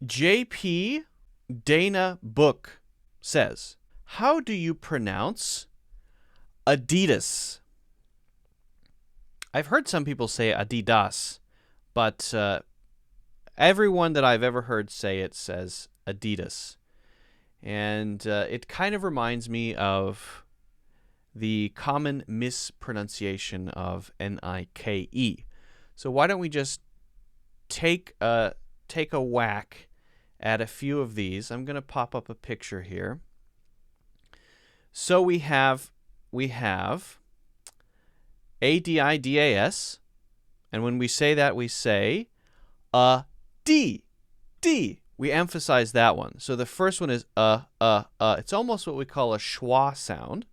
JP Dana Book says, how do you pronounce Adidas? I've heard some people say Adidas, but everyone that I've ever heard say it says Adidas. And it kind of reminds me of the common mispronunciation of Nike. So why don't we just take a whack at a few of these. I'm going to pop up a picture here. So we have Adidas, and when we say that, we say D. We emphasize that one. So the first one is It's almost what we call a schwa sound.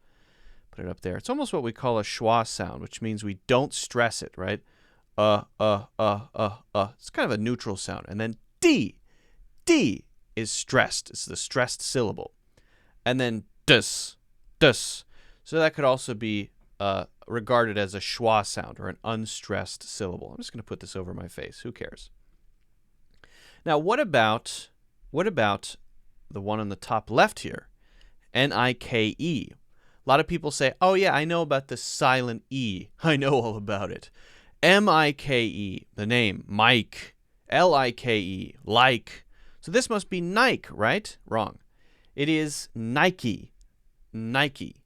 Put it up there. It's almost what we call a schwa sound, which means we don't stress it, right? It's kind of a neutral sound. And then D is stressed. It's the stressed syllable. And then dus. So that could also be regarded as a schwa sound or an unstressed syllable. I'm just going to put this over my face. Who cares? Now, what about the one on the top left here? Nike. A lot of people say, oh yeah, I know about the silent E. I know all about it. Mike, the name, Mike. Like, like. So this must be Nike, right? Wrong. It is Nike. Nike.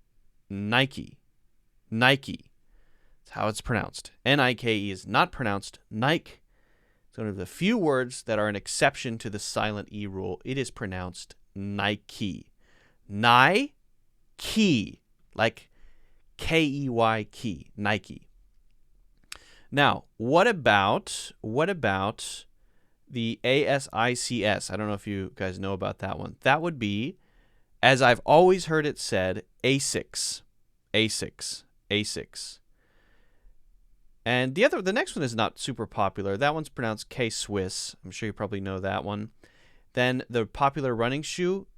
That's how it's pronounced. Nike is not pronounced Nike. It's one of the few words that are an exception to the silent E rule. It is pronounced Nike. Nike. Like K-E-Y key. Nike. Now, what about the ASICS? I don't know if you guys know about that one. That would be, as I've always heard it said, ASICS. And the next one is not super popular. That one's pronounced K-Swiss. I'm sure you probably know that one. Then the popular running shoe,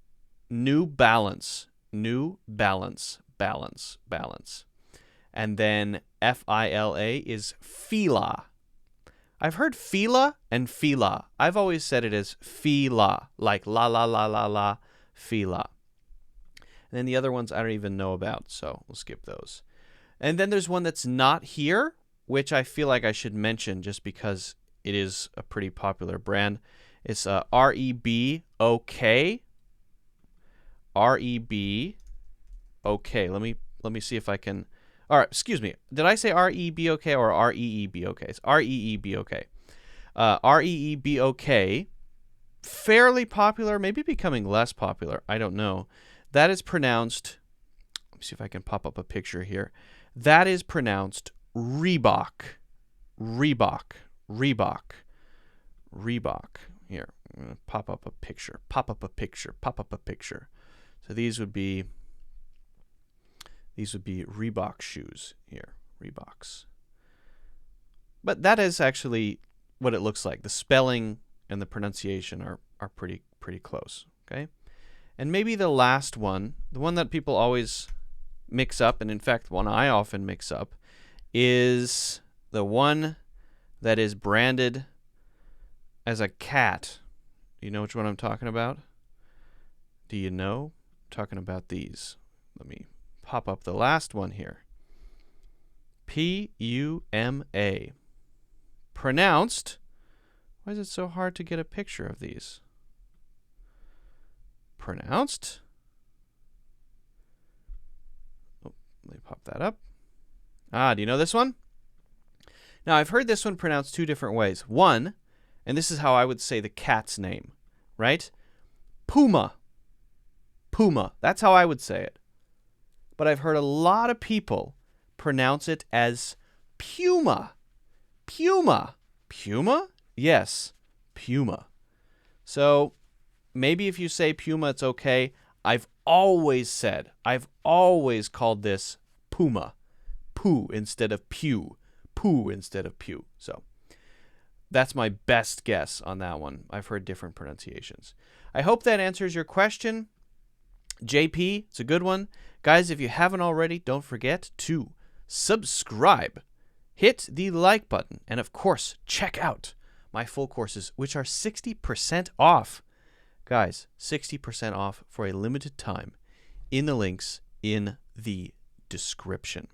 New Balance. Balance. And then F-I-L-A is Fila. I've heard Fila and Fila. I've always said it as Fila, like la, Fila. And then the other ones I don't even know about, so we'll skip those. And then there's one that's not here, which I feel like I should mention just because it is a pretty popular brand. It's Reebok. Reebok. Let me see if I can. All right, excuse me. Did I say Reebok or Reebok? It's Reebok. Reebok, fairly popular, maybe becoming less popular. I don't know. That is pronounced. Let me see if I can pop up a picture here. That is pronounced Reebok. Here, I'm gonna pop up a picture. So these would be Reebok shoes here, Reeboks. But that is actually what it looks like. The spelling and the pronunciation are pretty close, okay? And maybe the last one, the one that people always mix up, and in fact one I often mix up, is the one that is branded as a cat. Do you know which one I'm talking about? Do you know? I'm talking about these. Let me pop up the last one here. Puma. Pronounced. Why is it so hard to get a picture of these? Pronounced. Oh, let me pop that up. Do you know this one? Now, I've heard this one pronounced two different ways. One, and this is how I would say the cat's name, right? Puma. That's how I would say it. But I've heard a lot of people pronounce it as Puma. Puma? Yes, Puma. So maybe if you say Puma, it's okay. I've always called this Puma. Poo instead of pew. Poo instead of pew. So that's my best guess on that one. I've heard different pronunciations. I hope that answers your question. JP, it's a good one. Guys, if you haven't already, don't forget to subscribe. Hit the like button. And of course, check out my full courses, which are 60% off. Guys, 60% off for a limited time in the links in the description.